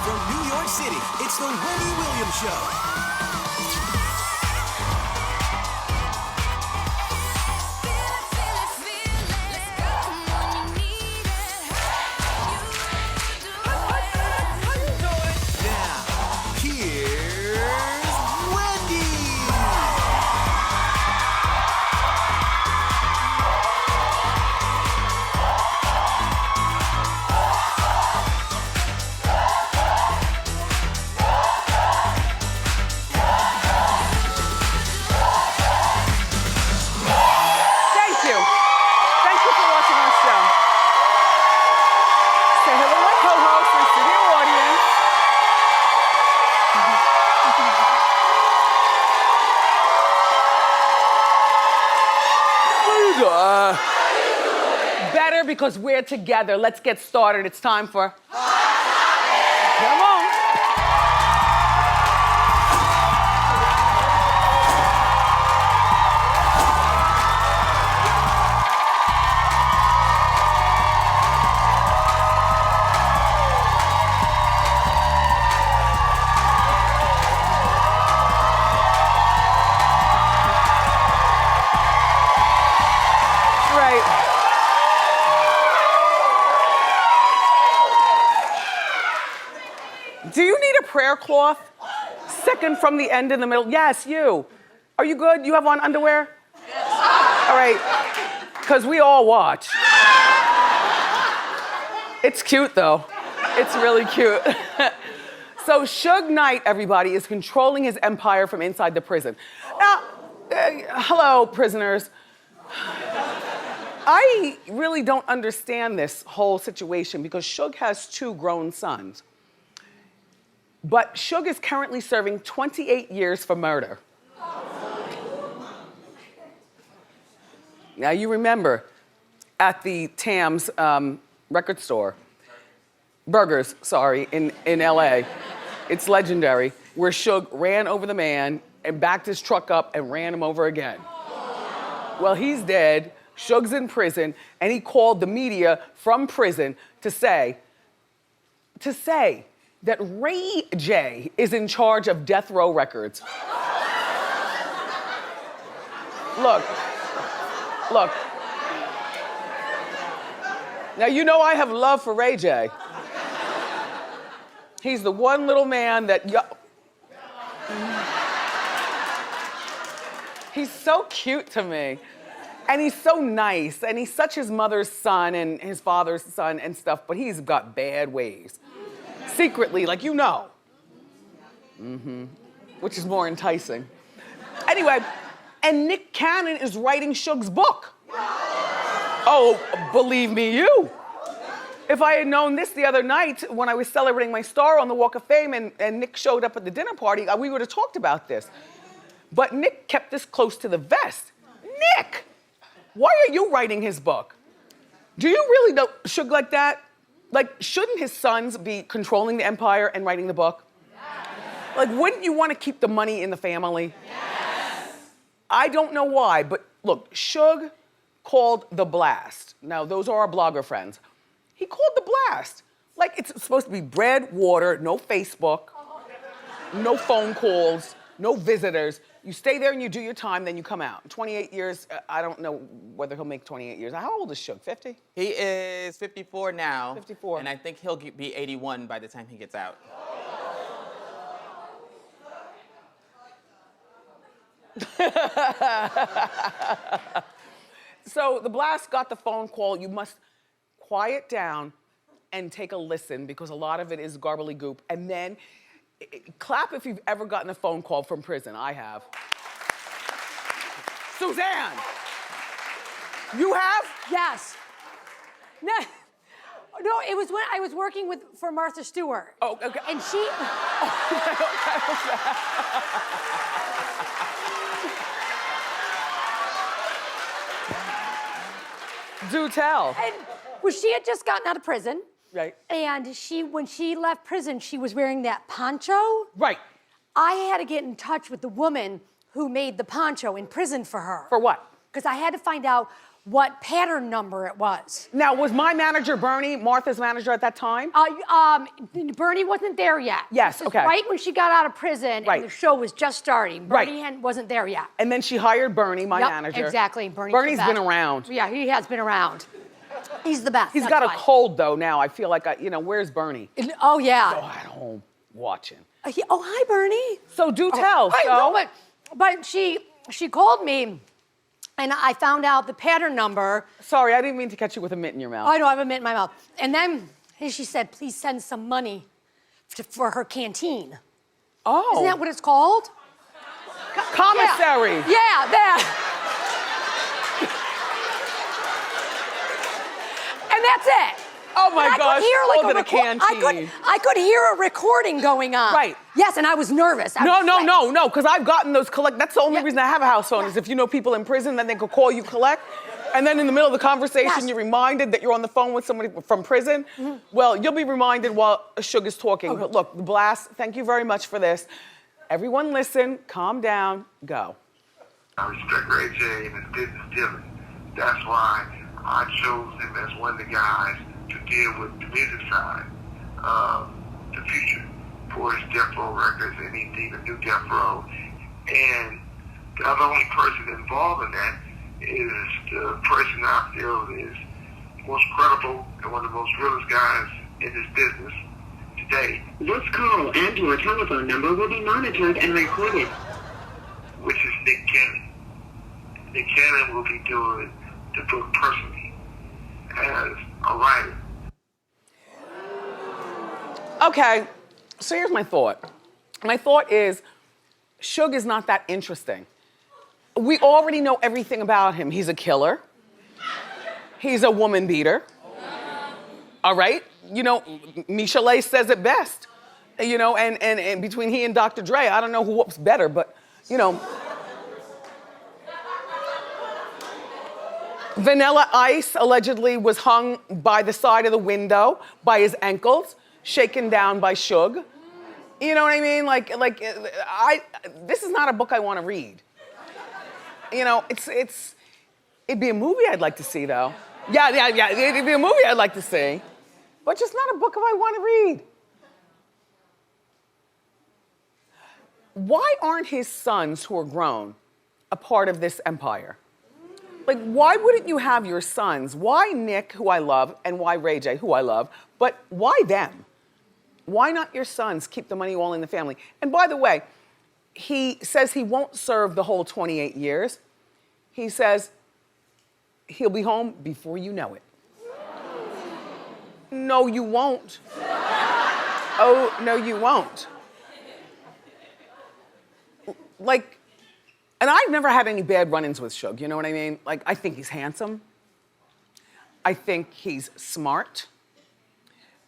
from New York City, it's the Wendy Williams Show. Now, here's Wendy. Thank you. Thank you for watching our show. Say hello to my co-host and studio audience. Better because we're together. Let's get started. It's time for Come on. Right. Do you need a prayer cloth? Second from the end in the middle. Yes, you. Are you good? You have on underwear? Yes. All right. Because we all watch. It's cute, though. It's really cute. So Suge Knight, everybody, is controlling his empire from inside the prison. Now, hello, prisoners. I really don't understand this whole situation because Suge has 2 grown sons. But Suge is currently serving 28 years for murder. Now you remember at the Tam's record store, Burgers, sorry, in LA, it's legendary, where Suge ran over the man and backed his truck up and ran him over again. Well, he's dead, Suge's in prison, and he called the media from prison to say that Ray J is in charge of Death Row Records. Look. Now, you know I have love for Ray J. He's the one little man that, he's so cute to me. And he's so nice, and he's such his mother's son and his father's son and stuff, but he's got bad ways. Secretly, like you know. Which is more enticing. Anyway, and Nick Cannon is writing Suge's book. Oh, believe me you. If I had known this the other night when I was celebrating my star on the Walk of Fame and Nick showed up at the dinner party, we would have talked about this. But Nick kept this close to the vest. Nick, why are you writing his book? Do you really know Suge like that? Like, shouldn't his sons be controlling the empire and writing the book? Yes. Like, wouldn't you want to keep the money in the family? Yes. I don't know why, but look, Suge called The Blast. Now, those are our blogger friends. He called The Blast. Like, it's supposed to be bread, water, no Facebook, no phone calls, no visitors. You stay there and you do your time, then you come out. 28 years, I don't know whether he'll make 28 years. How old is Suge, 50? He is 54 now. 54. And I think he'll be 81 by the time he gets out. So The Blast got the phone call. You must quiet down and take a listen because a lot of it is garbly goop. And then clap if you've ever gotten a phone call from prison. I have. Suzanne, you have? Yes. No, it was when I was working for Martha Stewart. Oh, okay. And she... Do tell. And, well, she had just gotten out of prison. Right. And when she left prison, she was wearing that poncho. Right. I had to get in touch with the woman who made the poncho in prison for her. For what? Because I had to find out what pattern number it was. Now, was my manager Bernie, Martha's manager at that time? Bernie wasn't there yet. Yes, This was okay. right when she got out of prison Right. and the show was just starting. Right. Bernie wasn't there yet. And then she hired Bernie, my Yep, manager. exactly. Bernie's Bernie's the been best. around. Yeah, he has been around. He's the best. He's that's got a why. cold though now. I feel like, where's Bernie? Oh, yeah. Oh, at home watching. Oh, hi, Bernie. So do tell. I so. know, but she called me, and I found out the pattern number. Sorry, I didn't mean to catch you with a mitt in your mouth. I know, I have a mint in my mouth. And then she said, please send some money for her canteen. Oh. Isn't that what it's called? Commissary. Yeah, that. And that's it. Oh my And gosh. I could hear like Over the canteen. I could hear a recording going on. Right. Yes, and I was nervous. No, because I've gotten those collect. That's the only Yeah. reason I have a house phone is if you know people in prison, then they could call you collect. And then in the middle of the conversation, Yes. you're reminded that you're on the phone with somebody from prison. Well, you'll be reminded while Suge is talking. Okay. But look, the blast, thank you very much for this. Everyone listen, calm down, go. I respect Ray J and his business dealing. That's why I chose him as one of the guys to deal with the music side of the future for his Death Row records and anything, the new Death Row. And the other only person involved in that is the person I feel is most credible and one of the most realest guys in this business today. This call and your telephone number will be monitored and recorded. Which is Nick Cannon. Nick Cannon will be doing the book personally as a writer. Okay, so here's my thought. My thought is, Suge is not that interesting. We already know everything about him. He's a killer. He's a woman beater. All right? You know, Michelet says it best. You know, and between he and Dr. Dre, I don't know who whoops better, but, you know. Vanilla Ice allegedly was hung by the side of the window by his ankles, shaken down by Suge. You know what I mean? This is not a book I want to read. You know, it'd be a movie I'd like to see though. Yeah, it'd be a movie I'd like to see. But just not a book I want to read. Why aren't his sons who are grown a part of this empire? Like, why wouldn't you have your sons? Why Nick, who I love, and why Ray J, who I love, but why them? Why not your sons keep the money all in the family? And by the way, he says he won't serve the whole 28 years. He says he'll be home before you know it. No, you won't. Oh, no, you won't. Like, and I've never had any bad run-ins with Suge, you know what I mean? Like, I think he's handsome. I think he's smart.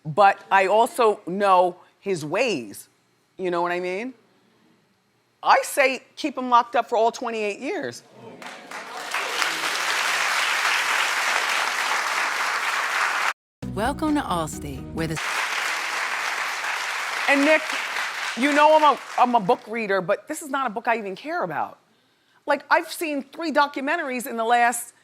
But I also know his ways, you know what I mean? I say keep him locked up for all 28 years. Welcome to Allstate, where the... And Nick, you know I'm a book reader, but this is not a book I even care about. Like, I've seen 3 documentaries in the last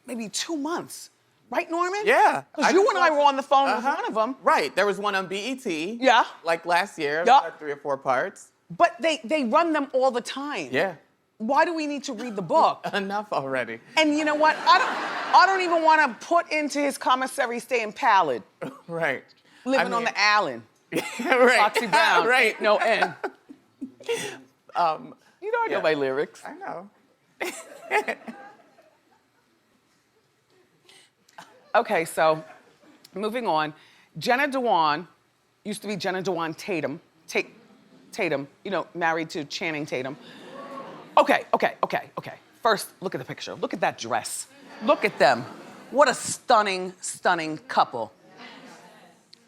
maybe 2 months. Right, Norman? Yeah. Because you and I were on the phone with one of them. Right. There was one on BET. Yeah. Like last year. Yeah. Like 3 or 4 parts. But they run them all the time. Yeah. Why do we need to read the book? Enough already. And you know what? I don't even want to put into his commissary staying pallid, Right. living on the island. Right. Foxy Brown. Right. Ain't no end. You know I know yeah. my lyrics. I know. Okay, so moving on. Jenna Dewan used to be Jenna Dewan Tatum. Tatum, you know, married to Channing Tatum. Okay. First, look at the picture. Look at that dress. Look at them. What a stunning, stunning couple.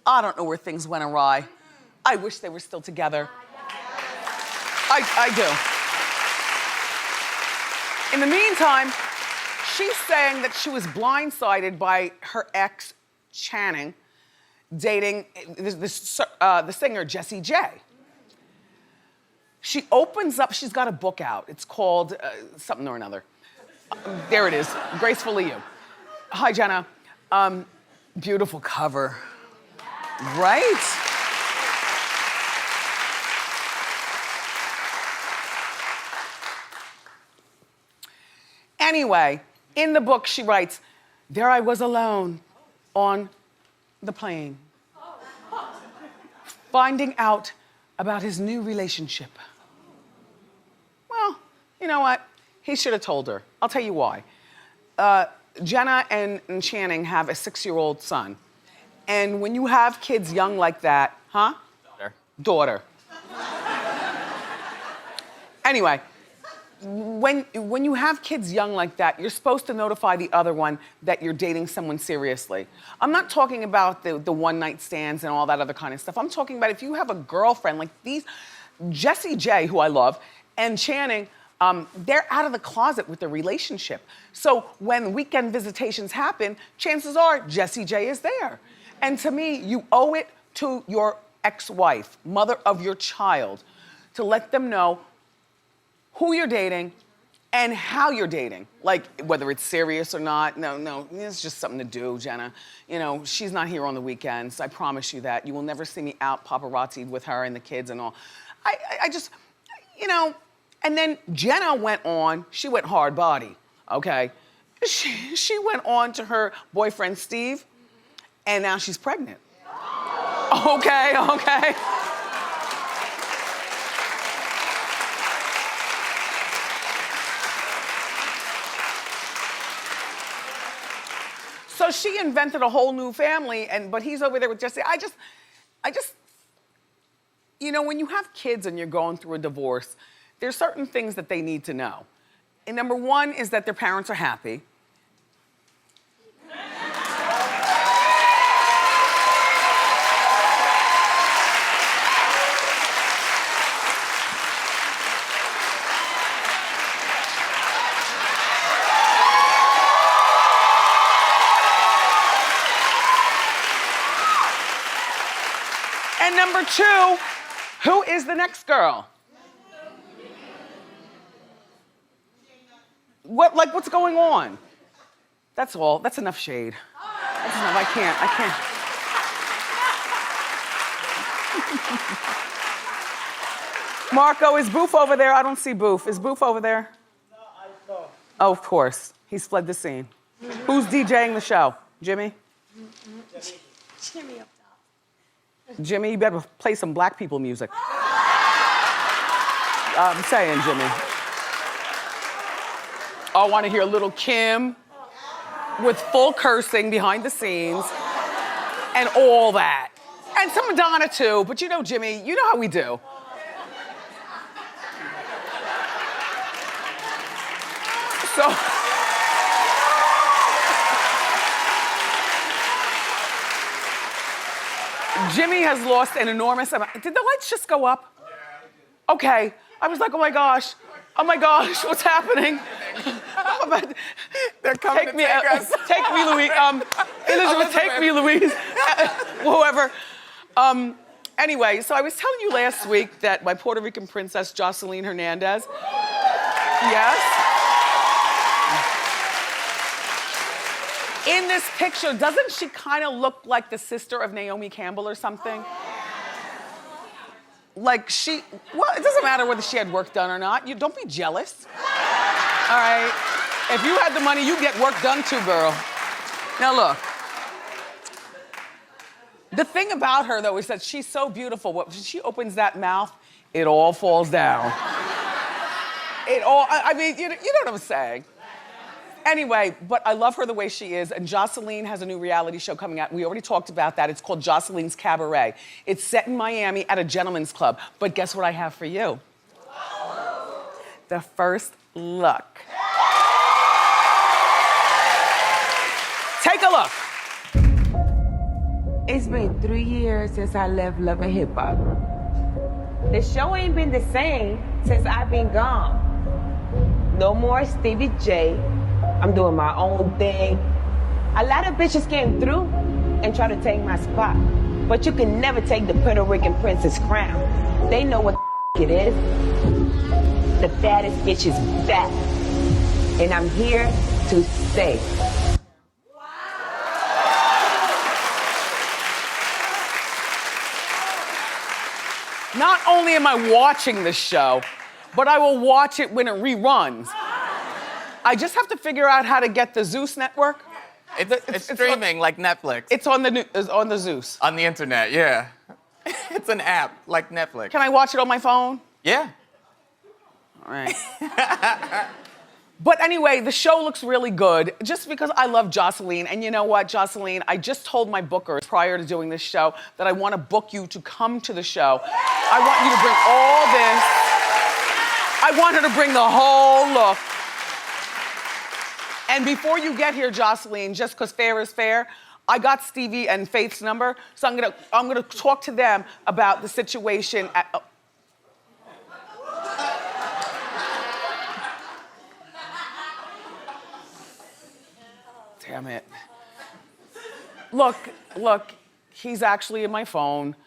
I don't know where things went awry. I wish they were still together. I do. In the meantime, she's saying that she was blindsided by her ex, Channing, dating the singer Jessie J. She opens up, she's got a book out. It's called something or another. There it is, gracefully you. Hi, Jenna. Beautiful cover, right? Anyway, in the book she writes, there I was alone on the plane, finding out about his new relationship. Well, you know what? He should have told her. I'll tell you why. Jenna and Channing have a 6-year-old son. And when you have kids young like that, huh? Daughter. Anyway, when you have kids young like that, you're supposed to notify the other one that you're dating someone seriously. I'm not talking about the one-night stands and all that other kind of stuff. I'm talking about if you have a girlfriend like these, Jessie J, who I love, and Channing, they're out of the closet with their relationship. So when weekend visitations happen, chances are Jessie J is there. And to me, you owe it to your ex-wife, mother of your child, to let them know who you're dating and how you're dating. Like, whether it's serious or not. No, it's just something to do, Jenna. You know, she's not here on the weekends. I promise you that. You will never see me out paparazzi with her and the kids and all. I just, you know, and then Jenna went on, she went hard body, okay? She went on to her boyfriend, Steve, and now she's pregnant. Okay. So she invented a whole new family, but he's over there with Jessie. I just, you know, when you have kids and you're going through a divorce, there's certain things that they need to know. And number one is that their parents are happy. And number two, who is the next girl? What's going on? That's all. That's enough shade. That's enough. I can't. Marco, is Boof over there? I don't see Boof. Is Boof over there? No, I saw. Oh, of course. He's fled the scene. Who's DJing the show? Jimmy? Jimmy up top. Jimmy, you better play some black people music. I'm saying, Jimmy. I want to hear Little Kim with full cursing behind the scenes and all that. And some Madonna too, but you know, Jimmy, you know how we do. So, Jimmy has lost an enormous amount. Did the lights just go up? Okay. I was like, oh my gosh, what's happening? They're coming to take us. Take me, Louise. Elizabeth, take me, Louise. Whoever. Anyway, so I was telling you last week that my Puerto Rican princess, Jocelyn Hernandez, yes? In this picture, doesn't she kind of look like the sister of Naomi Campbell or something? Like well, it doesn't matter whether she had work done or not. You don't be jealous. All right? If you had the money, you get work done too, girl. Now look. The thing about her, though, is that she's so beautiful. When she opens that mouth, it all falls down. I mean, you know what I'm saying. Anyway, but I love her the way she is, and Jocelyn has a new reality show coming out. We already talked about that. It's called Jocelyns Cabaret. It's set in Miami at a gentleman's club. But guess what I have for you? The first look. Take a look. It's been 3 years since I left Love and Hip Hop. The show ain't been the same since I've been gone. No more Stevie J. I'm doing my own thing. A lot of bitches came through and try to take my spot. But you can never take the Puerto Rican princess crown. They know what it is. The baddest bitch is back. and I'm here to stay. Not only am I watching this show, but I will watch it when it reruns. I just have to figure out how to get the Zeus network. It's streaming like Netflix. It's on the Zeus. On the internet, yeah. It's an app like Netflix. Can I watch it on my phone? Yeah. All right. But anyway, the show looks really good just because I love Jocelyn. And you know what, Jocelyn? I just told my bookers prior to doing this show that I want to book you to come to the show. I want you to bring all this. I want her to bring the whole look. And before you get here, Jocelyn, just because fair is fair, I got Stevie and Faith's number, so I'm gonna talk to them about the situation at. Oh. Damn it. Look, he's actually in my phone.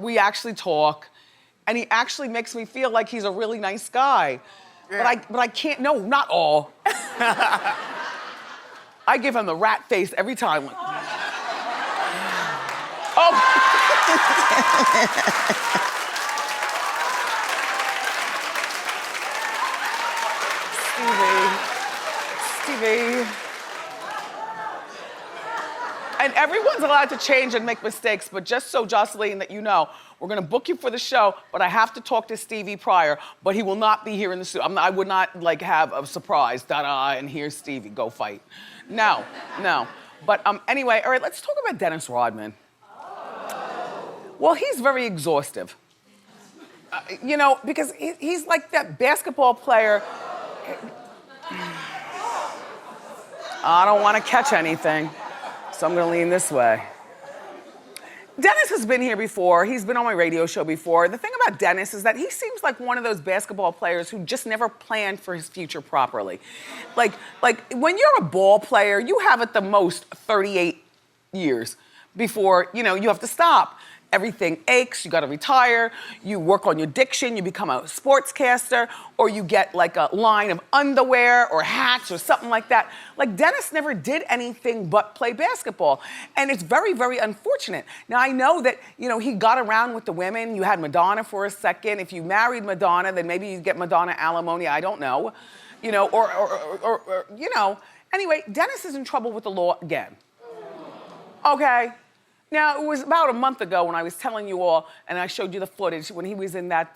We actually talk, and he actually makes me feel like he's a really nice guy. Yeah. But I can't, no, not all. I give him the rat face every time. Oh. Stevie. And everyone's allowed to change and make mistakes, but just so, Jocelyn, that you know, we're gonna book you for the show, but I have to talk to Stevie prior, but he will not be here in the studio. I would not like have a surprise, da-da, and here's Stevie, go fight. No. But anyway, all right, let's talk about Dennis Rodman. Well, he's very exhaustive. You know, because he's like that basketball player. I don't want to catch anything, so I'm gonna lean this way. Dennis has been here before. He's been on my radio show before. The thing about Dennis is that he seems like one of those basketball players who just never planned for his future properly. Like when you're a ball player, you have at the most 38 years before, you know, you have to stop. Everything aches, you gotta retire, you work on your diction, you become a sportscaster, or you get like a line of underwear or hats or something like that. Like Dennis never did anything but play basketball. And it's very, very unfortunate. Now I know that, you know, he got around with the women. You had Madonna for a second. If you married Madonna, then maybe you'd get Madonna alimony, I don't know. You know, or you know. Anyway, Dennis is in trouble with the law again. Okay? Now, it was about a month ago when I was telling you all, and I showed you the footage, when he was in that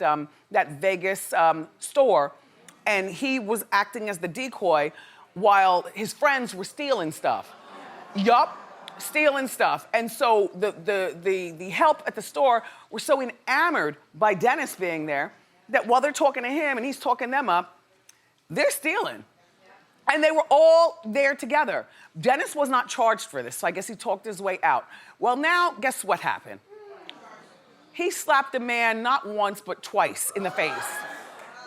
Vegas store, and he was acting as the decoy while his friends were stealing stuff. Yup, stealing stuff. And so the help at the store were so enamored by Dennis being there that while they're talking to him and he's talking them up, they're stealing. And they were all there together. Dennis was not charged for this, so I guess he talked his way out. Well, now, guess what happened? He slapped a man not once, but twice in the face.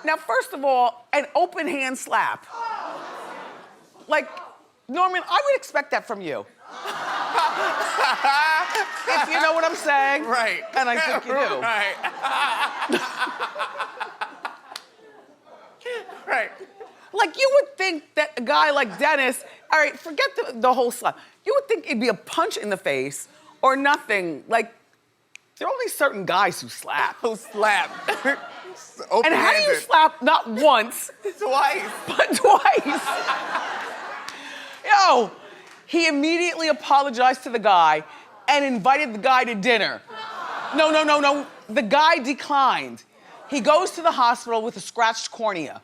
Now, first of all, an open hand slap. Like, Norman, I would expect that from you. If you know what I'm saying. Right. And I think you do. Right. Right. Like, you would think that a guy like Dennis, all right, forget the whole slap. You would think it'd be a punch in the face or nothing. Like, there are only certain guys who slap. Who slap? And how do you slap not once? Twice. But twice. Yo, he immediately apologized to the guy and invited the guy to dinner. No. The guy declined. He goes to the hospital with a scratched cornea.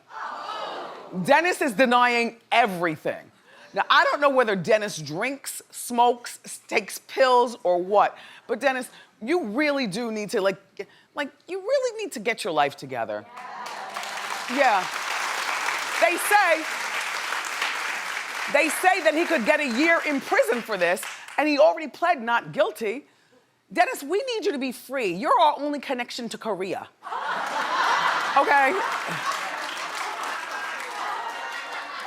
Dennis is denying everything. Now, I don't know whether Dennis drinks, smokes, takes pills, or what, but Dennis, you really do need to, you really need to get your life together. Yeah. They say that he could get a year in prison for this, and he already pled not guilty. Dennis, we need you to be free. You're our only connection to Korea. Okay?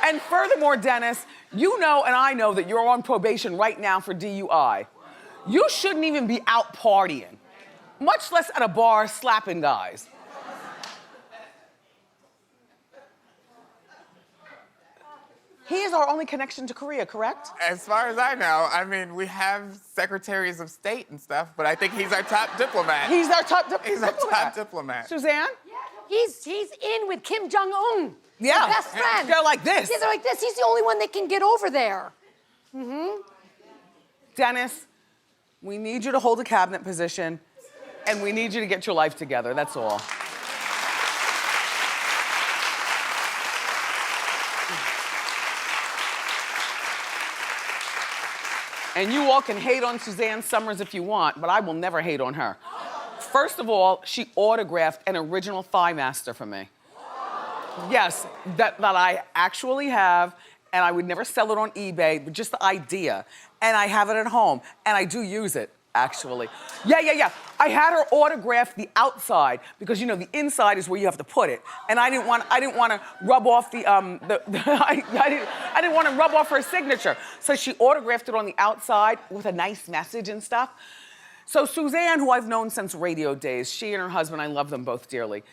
And furthermore, Dennis, you know and I know that you're on probation right now for DUI. You shouldn't even be out partying, much less at a bar slapping guys. He is our only connection to Korea, correct? As far as I know, I mean, we have secretaries of state and stuff, but I think he's our top diplomat. He's our top He's our top diplomat. Suzanne? He's in with Kim Jong-un. Yeah. Their best friend. They're like this. Yeah, they're like this. He's the only one that can get over there. Dennis, we need you to hold a cabinet position, and we need you to get your life together, that's all. And you all can hate on Suzanne Summers if you want, but I will never hate on her. First of all, she autographed an original Thigh Master for me. Yes, that I actually have, and I would never sell it on eBay, but just the idea. And I have it at home, and I do use it, actually. Yeah. I had her autograph the outside because, you know, the inside is where you have to put it. And I didn't want to rub off I didn't want to rub off her signature. So she autographed it on the outside with a nice message and stuff. So Suzanne, who I've known since radio days, she and her husband, I love them both dearly.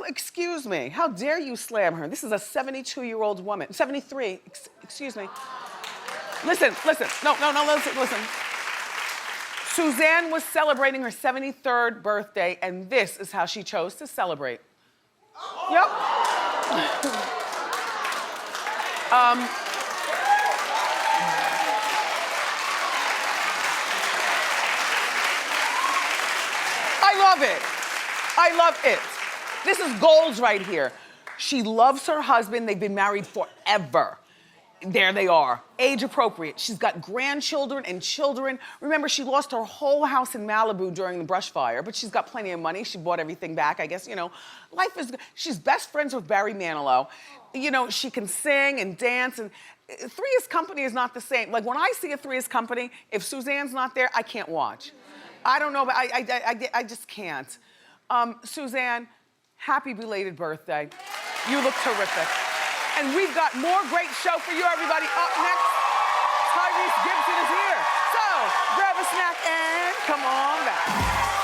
Excuse me, how dare you slam her? This is a 72-year-old woman, 73, excuse me. Listen, no, listen. Suzanne was celebrating her 73rd birthday, and this is how she chose to celebrate. Yep. I love it. This is goals right here. She loves her husband. They've been married forever. There they are, age appropriate. She's got grandchildren and children. Remember, she lost her whole house in Malibu during the brush fire, but she's got plenty of money. She bought everything back, I guess, you know. Life is good. She's best friends with Barry Manilow. You know, she can sing and dance, and Three's Company is not the same. Like, when I see a Three's Company, if Suzanne's not there, I can't watch. I don't know, but I just can't. Suzanne, happy belated birthday. You look terrific. And we've got more great show for you, everybody. Up next, Tyrese Gibson is here. So, grab a snack and come on back.